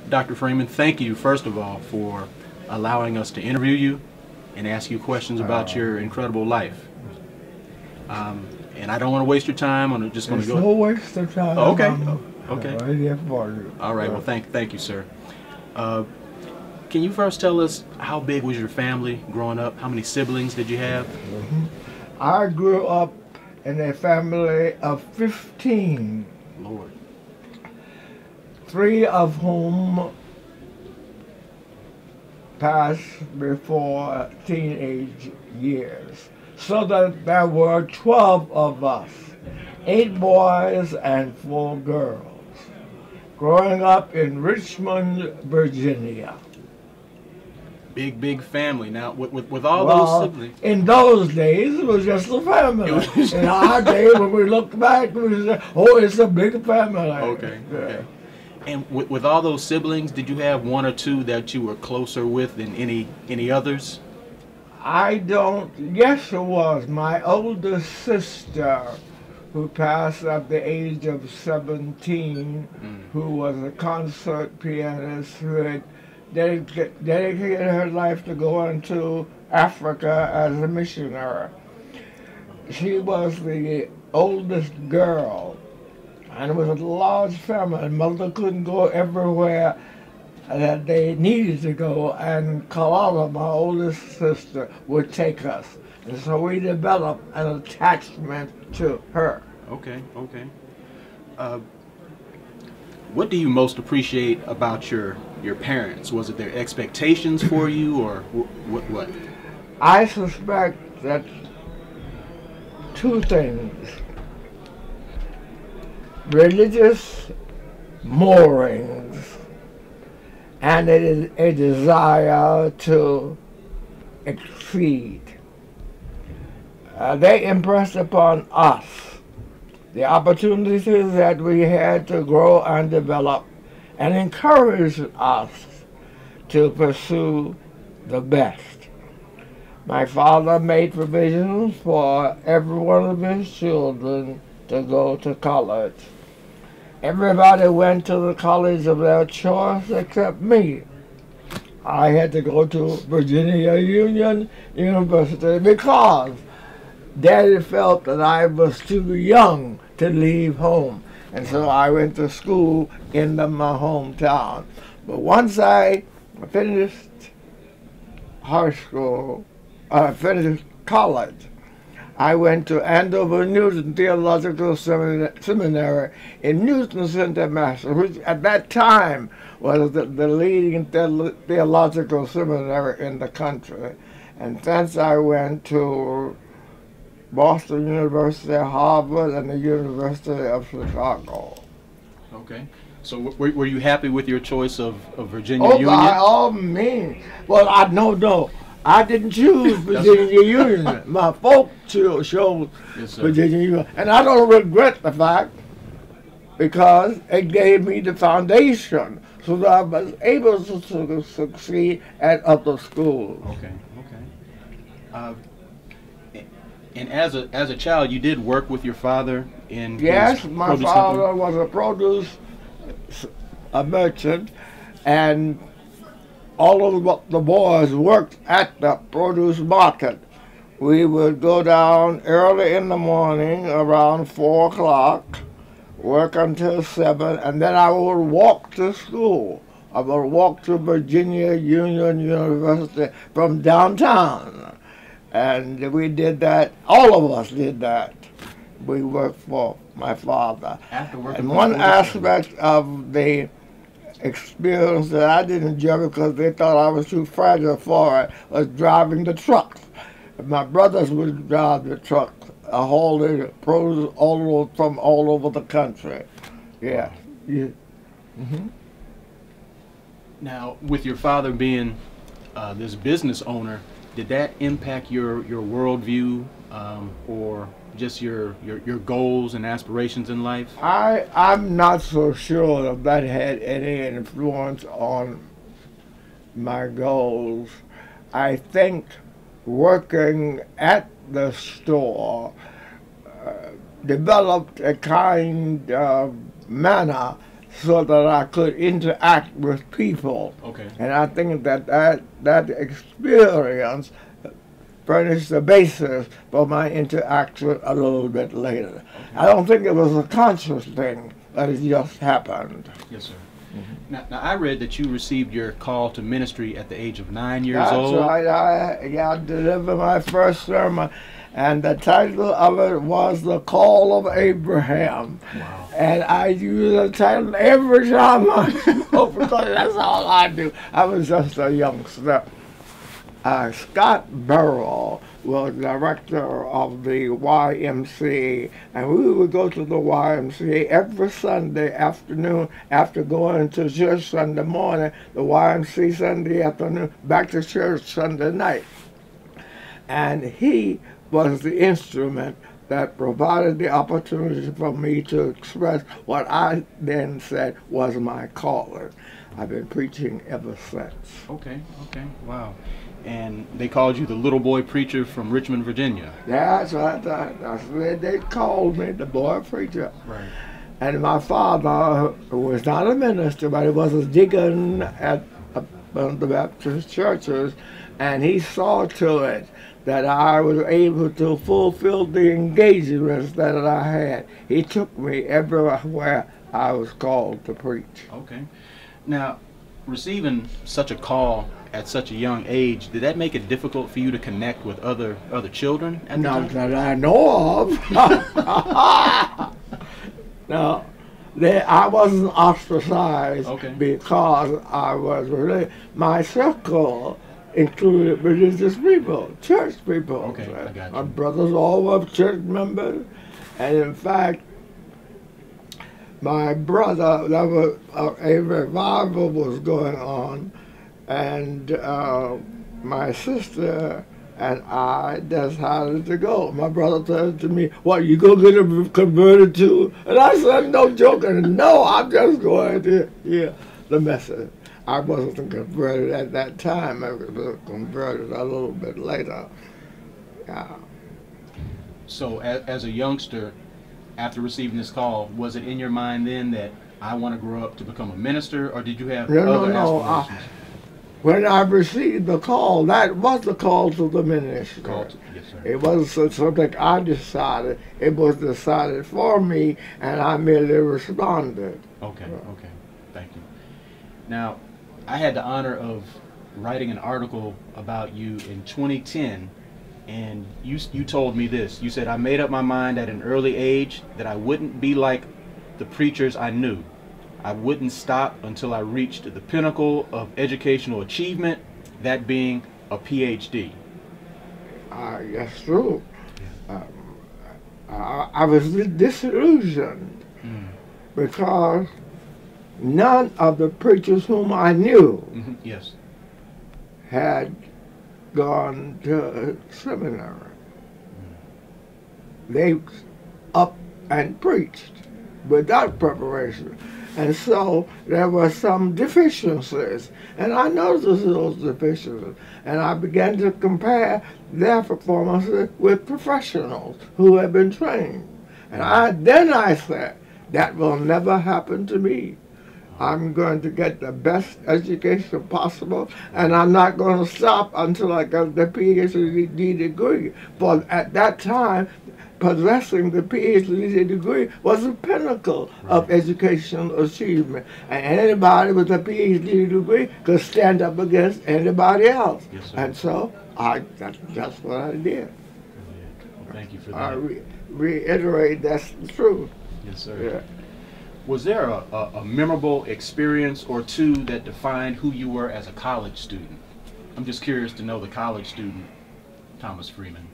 Dr. Freeman, thank you, first of all, for allowing us to interview you and ask you questions about your incredible life. And I don't want to waste your time. I'm just going to go. No waste of time. Okay. Okay. Right here for you. All right. Well, thank you, sir. Can you first tell us how big was your family growing up? How many siblings did you have? I grew up in a family of 15. Lord. 3 of whom passed before teenage years. So that there were 12 of us, 8 boys and 4 girls, growing up in Richmond, Virginia. Big family. Now, with all those siblings. In those days, it was just a family. In our day, when we look back, we say, oh, it's a big family. Okay. Okay. And with all those siblings, did you have 1 or 2 that you were closer with than any others? I don't. Yes, it was my older sister, who passed at the age of 17, who was a concert pianist who had dedicated her life to going to Africa as a missionary. She was the oldest girl, and it was a large family. Mother couldn't go everywhere that they needed to go, and Kalala, my oldest sister, would take us. And so we developed an attachment to her. Okay. What do you most appreciate about your parents? Was it their expectations for you, or what? I suspect that 2 things. Religious moorings and a desire to exceed. They impressed upon us the opportunities that we had to grow and develop, and encouraged us to pursue the best. My father made provisions for every one of his children to go to college. Everybody went to the college of their choice except me. I had to go to Virginia Union University because Daddy felt that I was too young to leave home. And so I went to school in my hometown. But once I finished high school, finished college, I went to Andover Newton Theological Seminary in Newton Center, Massachusetts, which at that time was the leading theological seminary in the country. And thence I went to Boston University, Harvard, and the University of Chicago. Okay. So were you happy with your choice of Virginia Union? Union? By all means. Well, no. I didn't choose Virginia Union. My folks chose Virginia Union. And I don't regret the fact, because it gave me the foundation so that I was able to succeed at other schools. Okay. And as a child, you did work with your father in Yes, my father was a produce merchant, and all of the boys worked at the produce market. We would go down early in the morning around 4 o'clock, work until 7, and then I would walk to school. I would walk to Virginia Union University from downtown. And we did that, all of us did that. We worked for my father. And one aspect of the experience that I didn't enjoy because they thought I was too fragile for it was driving the trucks. My brothers would drive the trucks, hauling produce from all over the country. Yeah. Now, with your father being this business owner, did that impact your worldview or just your goals and aspirations in life? I'm not so sure that had any influence on my goals. I think working at the store developed a kind of manner so that I could interact with people. Okay. And I think that experience furnished the basis for my interaction a little bit later. Okay. I don't think it was a conscious thing, but it just happened. Yes, sir. Now, I read that you received your call to ministry at the age of 9 years That's old. right. I delivered my first sermon, and the title of it was The Call of Abraham. Wow. And I use the title every time I spoke because that's all I do. I was just a youngster. Scott Burrell was director of the YMCA, and we would go to the YMCA every Sunday afternoon after going to church Sunday morning, the YMCA Sunday afternoon, back to church Sunday night. And he was the instrument that provided the opportunity for me to express what I then said was my calling. I've been preaching ever since. Okay, wow. And they called you the little boy preacher from Richmond, Virginia. That's right. That's what they called me, the boy preacher. Right. And my father, who was not a minister, but he was a deacon at one of the Baptist churches, and he saw to it that I was able to fulfill the engagements that I had. He took me everywhere I was called to preach. Okay. Now, receiving such a call at such a young age, did that make it difficult for you to connect with other children at the Not time? that I know of. No, I wasn't ostracized because I was really, my circle included religious people, church people. Okay, I got you. My brothers all were church members, and in fact, my brother, there was a revival was going on, and my sister and I decided to go. My brother said to me, "What, you gonna get converted too?" And I said, "No joking, no, I'm just going to hear the message." I wasn't converted at that time. I was converted a little bit later. Yeah. So as a youngster, after receiving this call, was it in your mind then that I want to grow up to become a minister, or did you have other aspirations? When I received the call, that was the call to the ministry. Yes, sir. It wasn't something I decided. It was decided for me, and I merely responded. Okay, thank you. Now, I had the honor of writing an article about you in 2010, and you told me this. You said, "I made up my mind at an early age that I wouldn't be like the preachers I knew. I wouldn't stop until I reached the pinnacle of educational achievement, that being a PhD." That's true. I was disillusioned because none of the preachers whom I knew Yes. had gone to seminary. They up and preached without preparation. And so there were some deficiencies. And I noticed those deficiencies. And I began to compare their performances with professionals who had been trained. And then I said, that will never happen to me. I'm going to get the best education possible, and I'm not going to stop until I get the PhD degree. But at that time, possessing the PhD degree was the pinnacle of educational achievement. And anybody with a PhD degree could stand up against anybody else. Yes, sir. And so that's what I did. Well, thank you for that. I reiterate that's the truth. Yes, sir. Yeah. Was there a memorable experience or two that defined who you were as a college student? I'm just curious to know the college student, Thomas Freeman.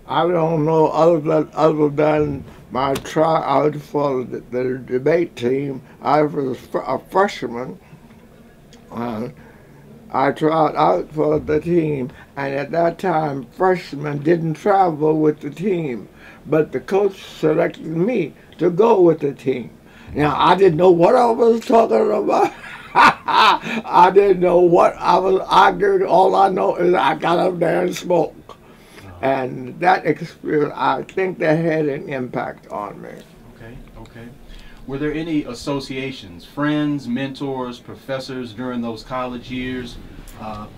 I don't know other than my tryout for the debate team. I was a freshman. I tried out for the team, and at that time, freshmen didn't travel with the team, but the coach selected me to go with the team. Now, I didn't know what I was talking about. I didn't know what I was arguing. All I know is I got up there and spoke. And that experience, I think that had an impact on me. Okay. Were there any associations, friends, mentors, professors during those college years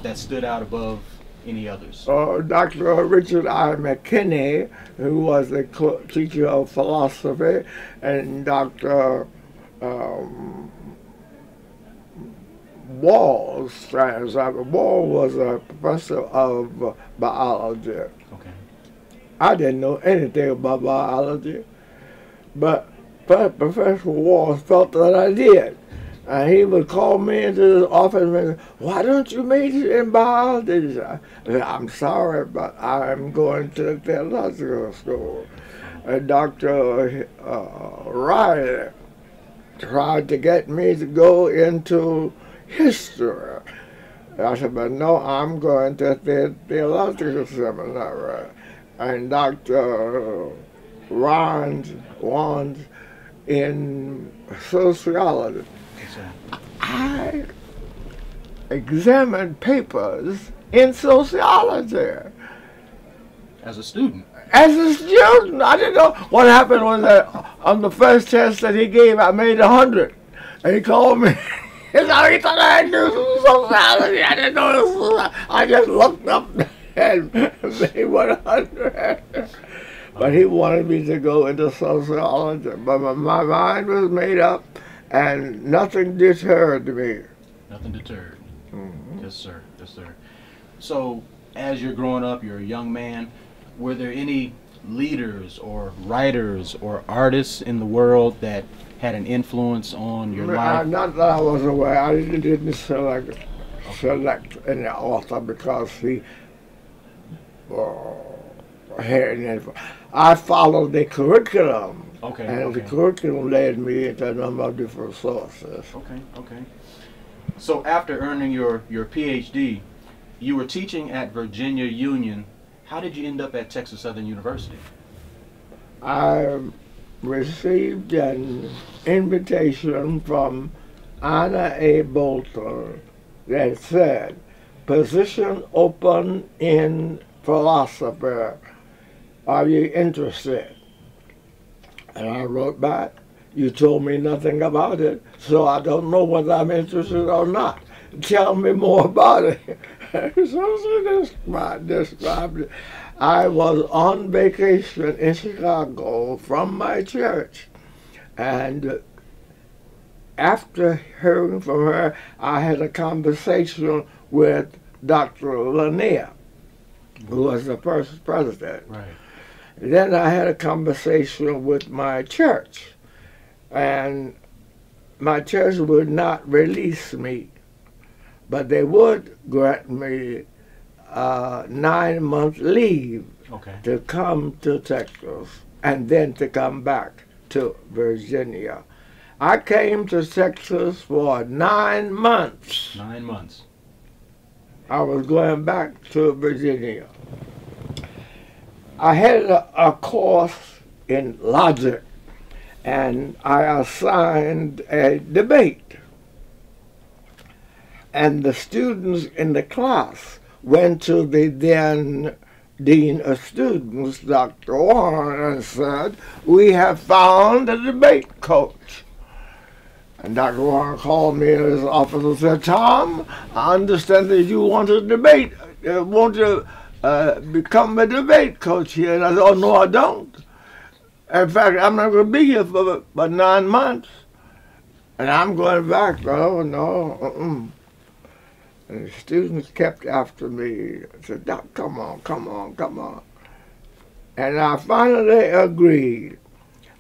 that stood out above any others? Dr. Richard I. McKinney, who was a teacher of philosophy, and Dr. Walls. Wall was a professor of biology. Okay. I didn't know anything about biology, but Professor Walls felt that I did. And he would call me into his office and say, "Why don't you major in biology?" I said, "I'm sorry, but I'm going to theological school." And Dr. Riley tried to get me to go into history. I said, "But no, I'm going to the theological seminary." And Dr. Wands in sociology. I examined papers in sociology. As a student? As a student. I didn't know. What happened was that on the first test that he gave, I made 100. And he called me. He thought I knew sociology. I didn't know this. I just looked up and made 100. But he wanted me to go into sociology. But my mind was made up, and nothing deterred me. Nothing deterred. Mm-hmm. Yes, sir. Yes, sir. So, as you're growing up, you're a young man, were there any leaders or writers or artists in the world that had an influence on your life? Not that I was aware. I didn't select any author because he had an influence. I followed the curriculum. Okay. And the curriculum led me into a number of different sources. Okay, okay. So after earning your PhD, you were teaching at Virginia Union. How did you end up at Texas Southern University? I received an invitation from Anna A. Bolton that said, "Position open in philosophy. Are you interested?" And I wrote back, "You told me nothing about it, so I don't know whether I'm interested or not. Tell me more about it." So she described it. I was on vacation in Chicago from my church, and after hearing from her, I had a conversation with Dr. Lanier, who was the first president. Right. Then I had a conversation with my church, and my church would not release me, but they would grant me 9-month leave to come to Texas and then to come back to Virginia. I came to Texas for 9 months. 9 months. I was going back to Virginia. I had a course in logic, and I assigned a debate. And the students in the class went to the then Dean of Students, Dr. Warren, and said, "We have found a debate coach." And Dr. Warren called me in his office and said, "Tom, I understand that you want to debate, want to become a debate coach here." And I said, "Oh, no, I don't. In fact, I'm not going to be here for about 9 months. And I'm going back." "Oh, no. And the students kept after me. I said, "Doc, come on, come on, come on." And I finally agreed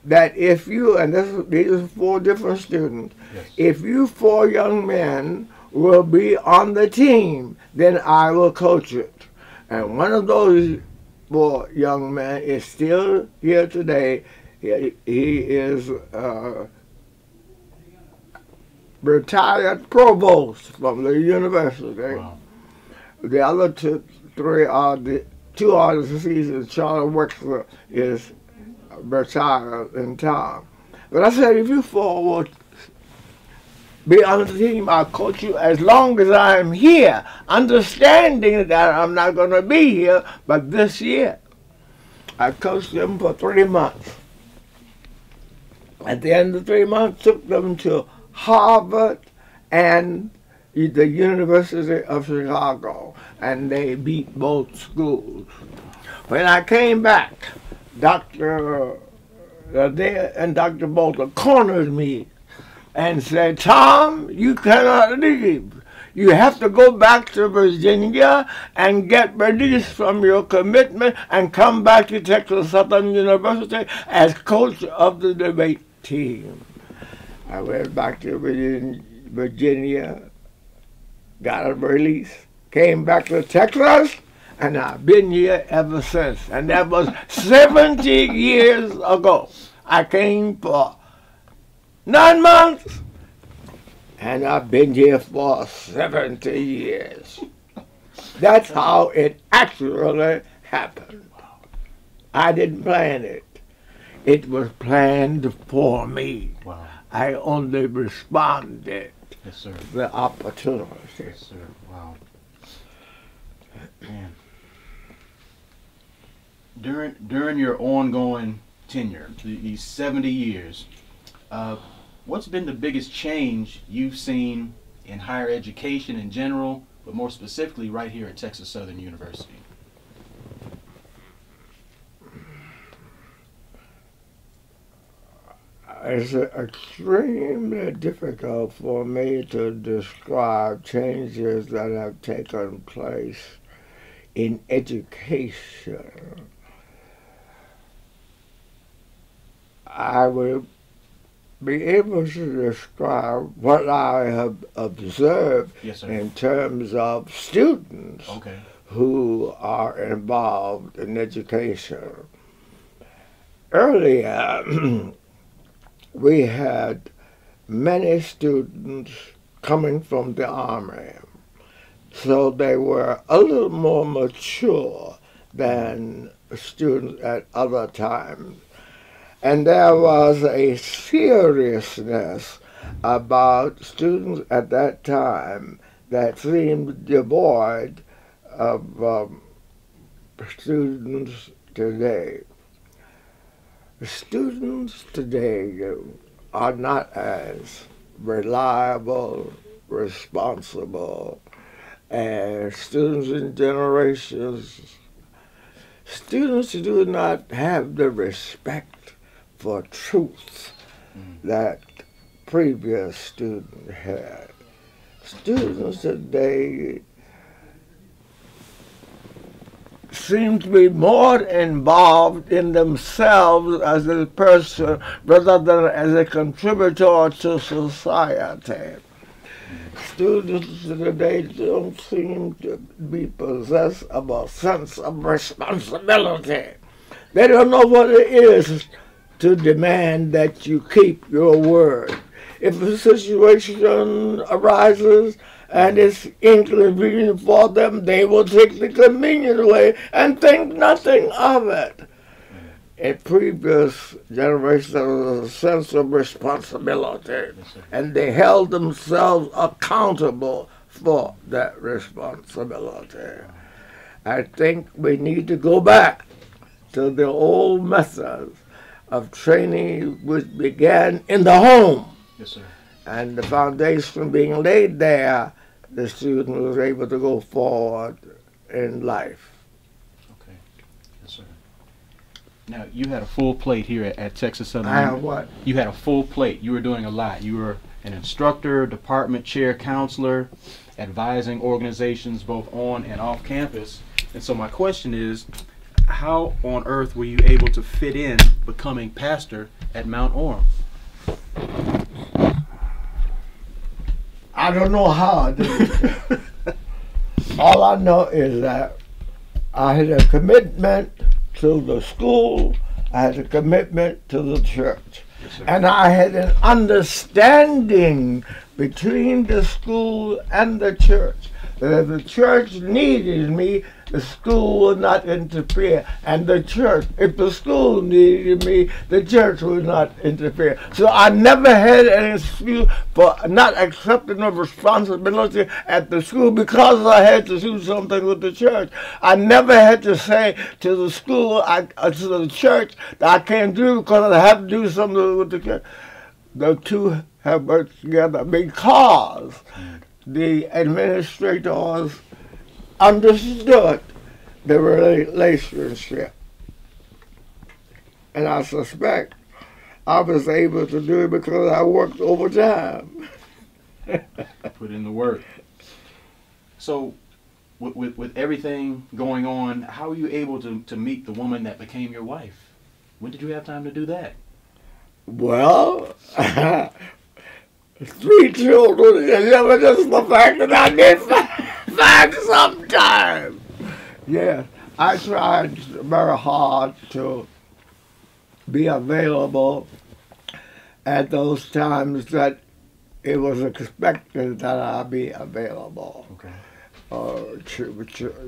that if you, and these are 4 different students, yes, if you 4 young men will be on the team, then I will coach it. And one of those 4 young men is still here today. He is retired provost from the university. Wow. The other 3 are the 2 are deceased. Charles Wexler is retired in town. But I said, if you 4 will be on the team, I'll coach you as long as I'm here, understanding that I'm not going to be here, but this year. I coached them for 3 months. At the end of 3 months, took them to Harvard and the University of Chicago, and they beat both schools. When I came back, Dr. Adair and Dr. Bolter cornered me and said, "Tom, you cannot leave. You have to go back to Virginia and get released from your commitment and come back to Texas Southern University as coach of the debate team." I went back to Virginia, got a release, came back to Texas, and I've been here ever since. And that was 70 years ago. I came for 9 months, and I've been here for 70 years. That's how it actually happened. I didn't plan it. It was planned for me. Wow. I only responded Yes, sir. to the opportunity. Yes, sir. Wow. Man. During your ongoing tenure, these 70 years, what's been the biggest change you've seen in higher education in general, but more specifically right here at Texas Southern University? It's extremely difficult for me to describe changes that have taken place in education. I will be able to describe what I have observed Yes, sir. in terms of students Okay. who are involved in education. Earlier, we had many students coming from the Army, so they were a little more mature than students at other times. And there was a seriousness about students at that time that seemed devoid of students today. Students today are not as reliable, responsible as students in generations. Students do not have the respect for truth that previous students had. Students today seem to be more involved in themselves as a person rather than as a contributor to society. Students today don't seem to be possessed of a sense of responsibility. They don't know what it is to demand that you keep your word. If a situation arises and it's inconvenient for them, they will take the convenient way and think nothing of it. In previous generations, there was a sense of responsibility, and they held themselves accountable for that responsibility. I think we need to go back to the old methods of training which began in the home. Yes, sir. And the foundation being laid there, the student was able to go forward in life. Okay. Yes, sir. Now, you had a full plate here at Texas Southern. I have what? You had a full plate. You were doing a lot. You were an instructor, department chair, counselor, advising organizations both on and off campus. And so my question is, how on earth were you able to fit in becoming pastor at Mount Orem? I don't know how I did it. All I know is that I had a commitment to the school, I had a commitment to the church. Yes, and I had an understanding between the school and the church that if the church needed me, the school would not interfere. And the church, if the school needed me, the church would not interfere. So I never had an excuse for not accepting the responsibility at the school because I had to do something with the church. I never had to say to the school, to the church, that I can't do it because I have to do something with the church. The two have worked together because the administrators understood the relationship. And I suspect I was able to do it because I worked overtime. Put in the work. So, with everything going on, how were you able to meet the woman that became your wife? When did you have time to do that? Well, 3 children, and it was just the fact that I did find some time. Yes, I tried very hard to be available at those times that it was expected that I be available. Okay.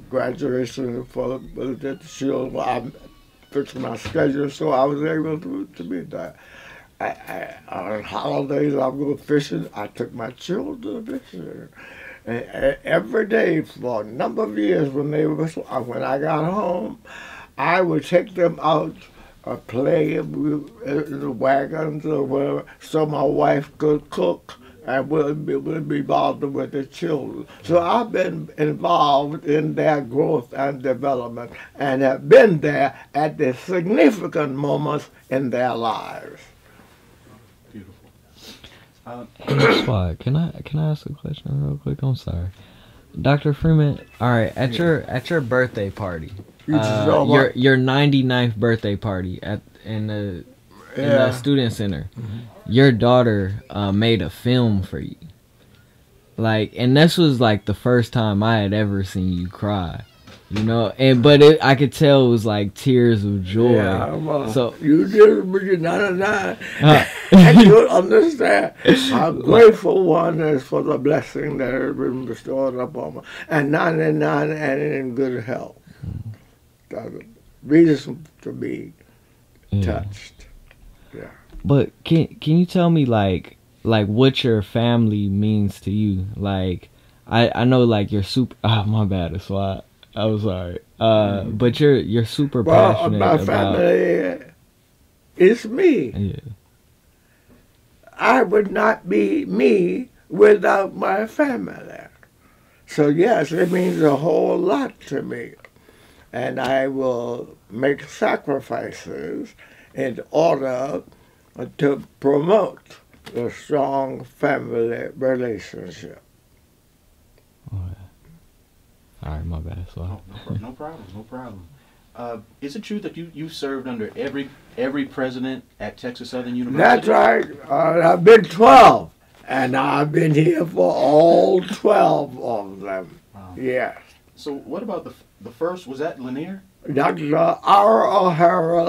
Graduation for the children, I fixed my schedule so I was able to be there. On holidays, I would go fishing. I took my children fishing. And every day for a number of years when I got home, I would take them out, play in the wagons or whatever, so my wife could cook and would be involved with the children. So I've been involved in their growth and development and have been there at the significant moments in their lives. That's why. Can I ask a question real quick? I'm sorry, Dr. Freeman. All right, at your birthday party, your 99th birthday party in the student center, your daughter made a film for you. Like, and this was like the first time I had ever seen you cry. You know, but I could tell it was like tears of joy. Yeah, well, so you did, but you're 99. And you'll understand how grateful one is for the blessing that has been bestowed upon me. And 99 and in good health. That's a reason to be touched. Yeah. But can you tell me like what your family means to you? Like, I know like you're super. Oh, my bad. That's why. I'm sorry. But you're super passionate my about... family is me. Yeah. I would not be me without my family. So yes, it means a whole lot to me. And I will make sacrifices in order to promote a strong family relationship. All right, my bad. So no problem, no problem. Is it true that you served under every president at Texas Southern University? That's right. I've been 12, and I've been here for all 12 of them. Wow. Yes. So what about the first? Was that Lanier? Dr. R. O'Hara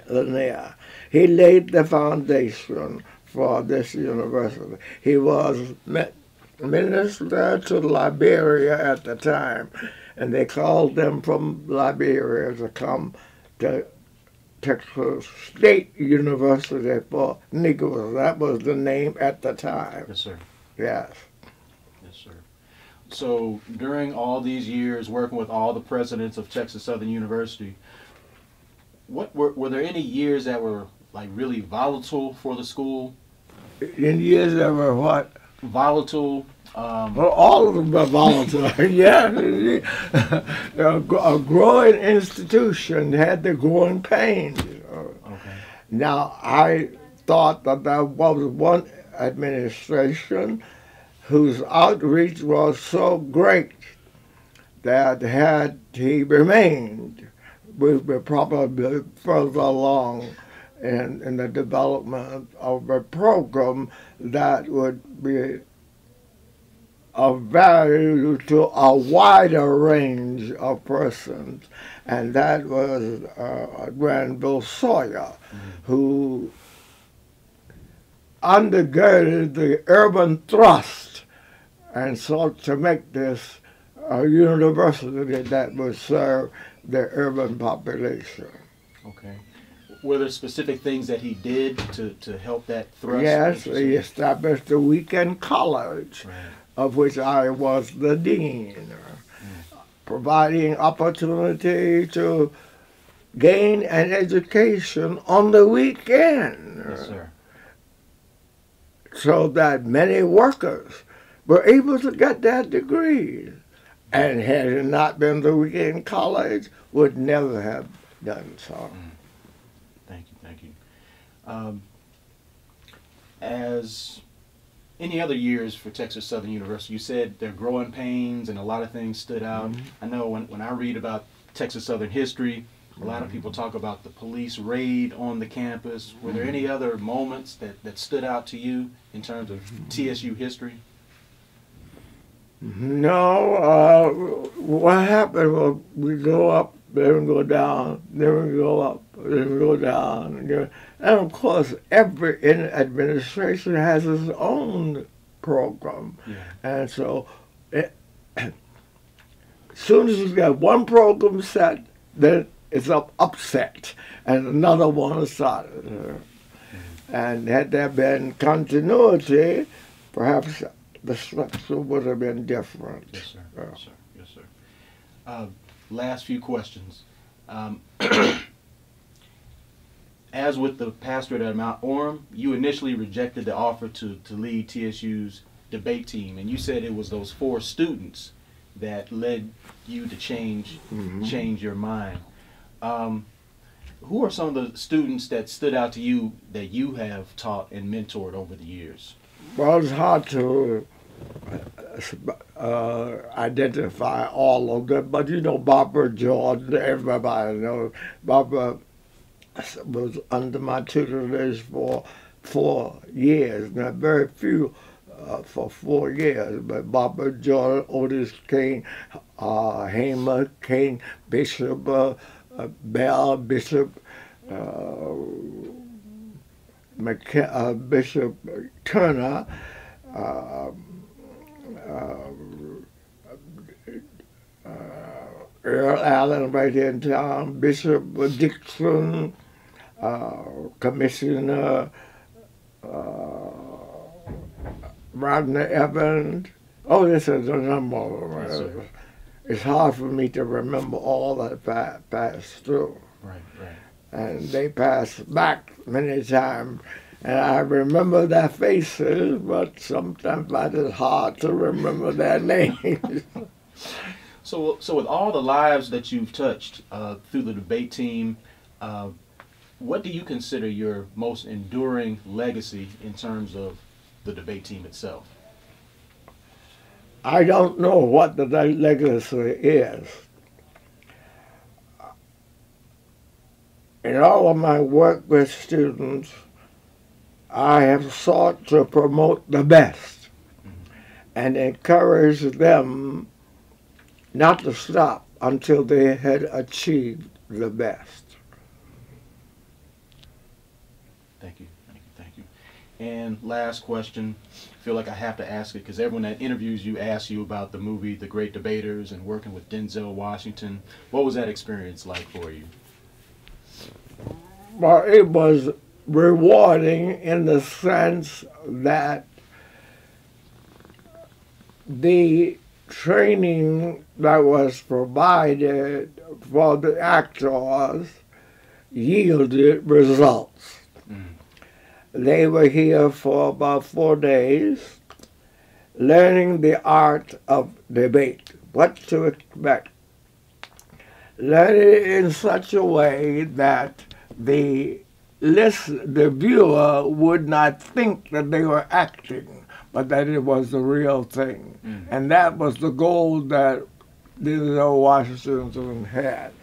Lanier. He laid the foundation for this university. He was minister to Liberia at the time, and they called them from Liberia to come to Texas State University for Negroes. That was the name at the time. Yes, sir. Yes. Yes, sir. So during all these years working with all the presidents of Texas Southern University, what were there any years that were like really volatile for the school? In years that were what? Volatile. Well, all of them are volatile. Yeah. A growing institution had the growing pains. Okay. Now, I thought that there was one administration whose outreach was so great that had he remained, we were probably further along in the development of a program that would be of value to a wider range of persons, and that was Granville Sawyer, who undergirded the urban thrust and sought to make this a university that would serve the urban population. Okay. Were there specific things that he did to help that thrust? Yes, he established the weekend college, Right. of which I was the dean, providing opportunity to gain an education on the weekend. Yes, sir. So that many workers were able to get their degrees. And had it not been the weekend college, would never have done so. Thank you, thank you. As any other years for Texas Southern University, you said there are growing pains and a lot of things stood out. I know when I read about Texas Southern history, a lot of people talk about the police raid on the campus. Were there any other moments that stood out to you in terms of TSU history? No, what happened was we go up, then we go down, then we go up, then we go down. And of course, every administration has its own program. Yeah. And so, as soon as you get one program set, then it's upset, and another one is started. And had there been continuity, perhaps the structure would have been different. Yes, sir. Yes, sir. Yes, sir. Last few questions. As with the pastorate at Mount Orem, you initially rejected the offer to lead TSU's debate team, and you said it was those 4 students that led you to change your mind. Who are some of the students that stood out to you that you have taught and mentored over the years? Well, it's hard to identify all of them, but you know Barbara Jordan, everybody knows. Barbara was under my tutelage for 4 years, not very few for 4 years, but Barbara Jordan, Otis King, Hamer King, Bishop Bell, Bishop Bishop Turner, Earl Allen right here in town, Bishop Dixon, Commissioner Rodney Evans. Oh, this is a number of them. Yes, it's hard for me to remember all that passed through. Right, right. And they passed back many times. And I remember their faces, but sometimes it's hard to remember their names. So with all the lives that you've touched through the debate team, what do you consider your most enduring legacy in terms of the debate team itself? I don't know what the legacy is. In all of my work with students, I have sought to promote the best and encourage them not to stop until they had achieved the best. Thank you, thank you, thank you. And last question, I feel like I have to ask it because everyone that interviews you asks you about the movie The Great Debaters and working with Denzel Washington. What was that experience like for you? Well, it was rewarding in the sense that the training that was provided for the actors yielded results. They were here for about 4 days, learning the art of debate, what to expect. Learning it in such a way that the viewer would not think that they were acting, but that it was the real thing. And that was the goal that Denzel Washington had.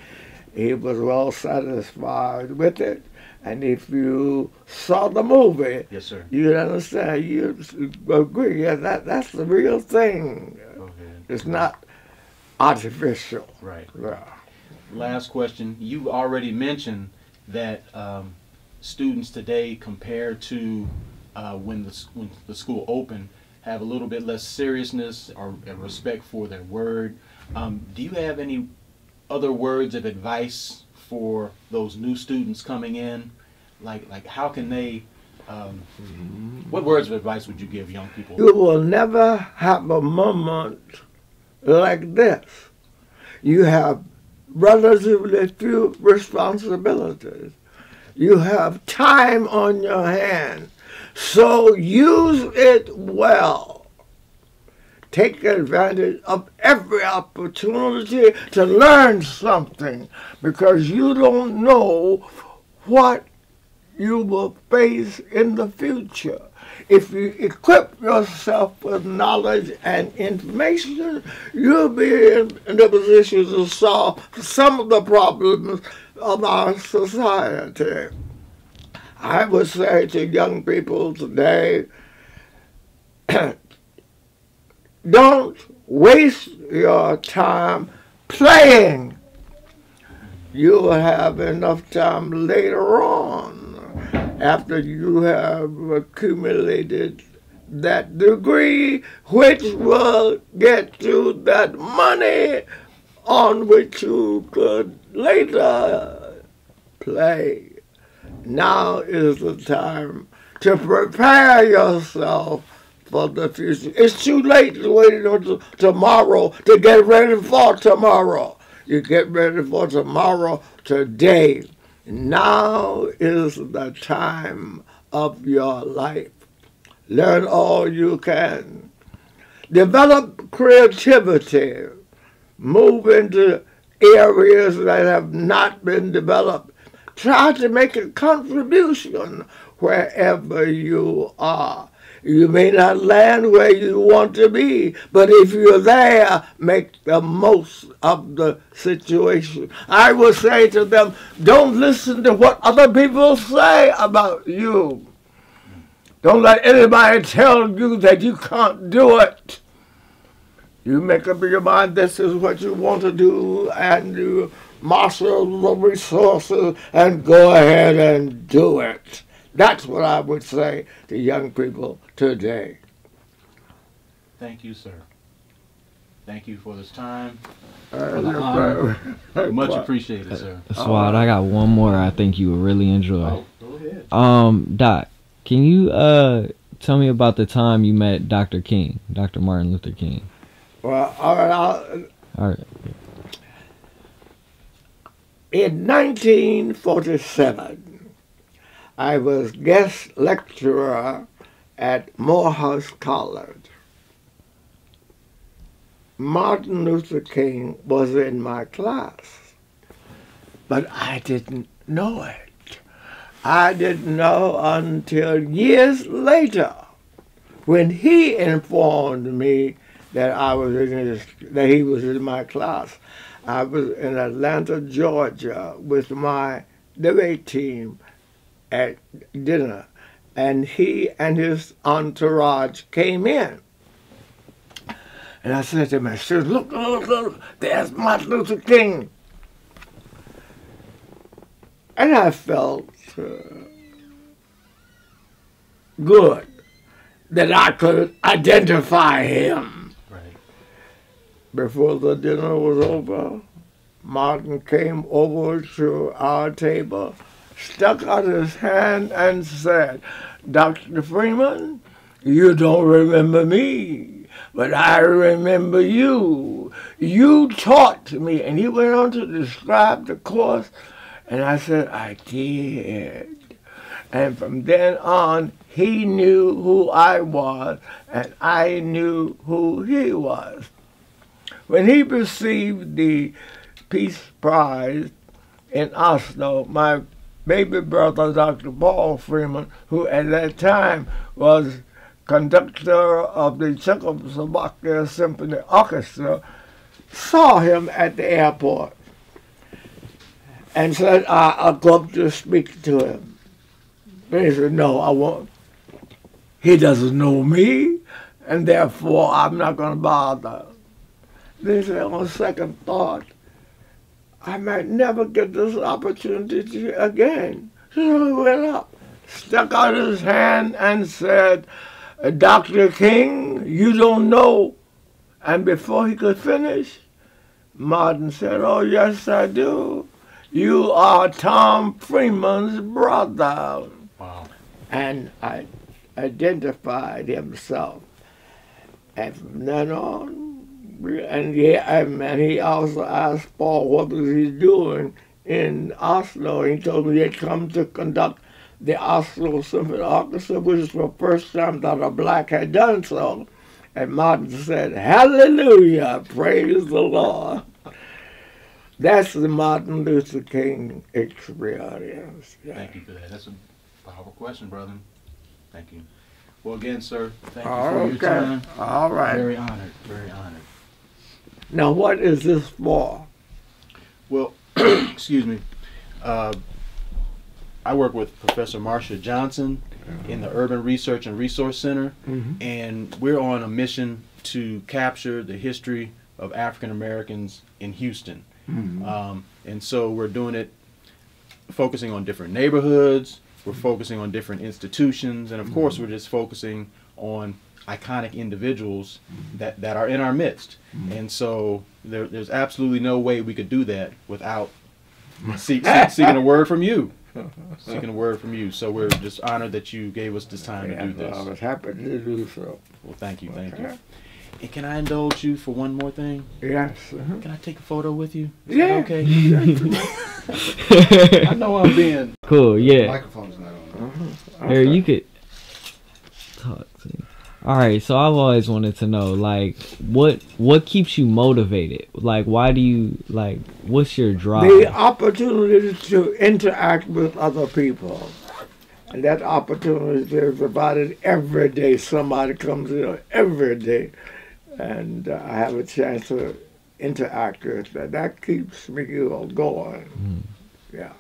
He was well satisfied with it. And if you saw the movie, yes, sir, you'd understand, you'd agree, yeah, that's the real thing. Okay. It's not artificial. Right. Yeah. Last question. You already mentioned that students today compared to when the school opened have a little bit less seriousness or respect for their word. Do you have any other words of advice for those new students coming in? Like how can they, what words of advice would you give young people? You will never have a moment like this. You have relatively few responsibilities. You have time on your hands, so use it well. Take advantage of every opportunity to learn something, because you don't know what you will face in the future. If you equip yourself with knowledge and information, you'll be in a position to solve some of the problems of our society. I would say to young people today, don't waste your time playing. You will have enough time later on, after you have accumulated that degree, which will get you that money on which you could later play. Now is the time to prepare yourself for the future. It's too late to wait until tomorrow to get ready for tomorrow. You get ready for tomorrow today. Now is the time of your life. Learn all you can. Develop creativity. Move into areas that have not been developed. Try to make a contribution wherever you are. You may not land where you want to be, but if you're there, make the most of the situation. I would say to them, don't listen to what other people say about you. Don't let anybody tell you that you can't do it. You make up your mind this is what you want to do, and you marshal the resources and go ahead and do it. That's what I would say to young people today. Thank you, sir. Thank you for this time. Much appreciated, sir. Swad, I got one more I think you would really enjoy. Go ahead. Doc, can you tell me about the time you met Dr. King, Dr. Martin Luther King? Well, all right. All right. In 1947, I was guest lecturer at Morehouse College. Martin Luther King was in my class, but I didn't know it. I didn't know until years later when he informed me that that he was in my class. I was in Atlanta, Georgia with my debate team at dinner, and he and his entourage came in. And I said to him, I said, look, there's Martin Luther King. And I felt good that I could identify him. Right. Before the dinner was over, Martin came over to our table, stuck out his hand and said, Dr. Freeman, you don't remember me, but I remember you. You taught me. And he went on to describe the course, and I said, I did. And from then on, he knew who I was, and I knew who he was. When he received the Peace Prize in Oslo, my baby brother, Dr. Paul Freeman, who at that time was conductor of the Czechoslovakia Symphony Orchestra, saw him at the airport and said, I'll go up to speak to him. But he said, no, I won't. He doesn't know me, and therefore I'm not going to bother. Then he said, on second thought, I might never get this opportunity again. So he went up, stuck out his hand and said, Dr. King, You don't know. And before he could finish, Martin said, oh, yes, I do. You are Tom Freeman's brother. Wow. And I identified himself. And from then on, and he also asked Paul what was he doing in Oslo. He told me he'd come to conduct the Oslo Symphony Orchestra, which was the first time that a black had done so. And Martin said, hallelujah, praise the Lord. That's the Martin Luther King experience. Yeah. Thank you for that. That's a powerful question, brother. Thank you. Well, again, sir, thank you Oh, for your time. All right. Very honored, very honored. Now, what is this for? Well, excuse me. I work with Professor Marsha Johnson in the Urban Research and Resource Center, and we're on a mission to capture the history of African Americans in Houston. And so we're doing it focusing on different neighborhoods, we're focusing on different institutions, and of course we're just focusing on iconic individuals that are in our midst. And so there's absolutely no way we could do that without seeking a word from you. Seeking a word from you. So we're just honored that you gave us this time to do this. I was happy to do so. Well, thank you, thank you. And can I indulge you for one more thing? Yes. Can I take a photo with you? Is Yeah. that okay? I know I'm being... Cool, yeah. Microphone's not on. Here, you could talk to me. All right, so I've always wanted to know, like, what keeps you motivated? Like, why do you, like, what's your drive? The opportunity to interact with other people. And that opportunity is provided every day. Somebody comes in every day. And I have a chance to interact with that. That keeps me going. Yeah.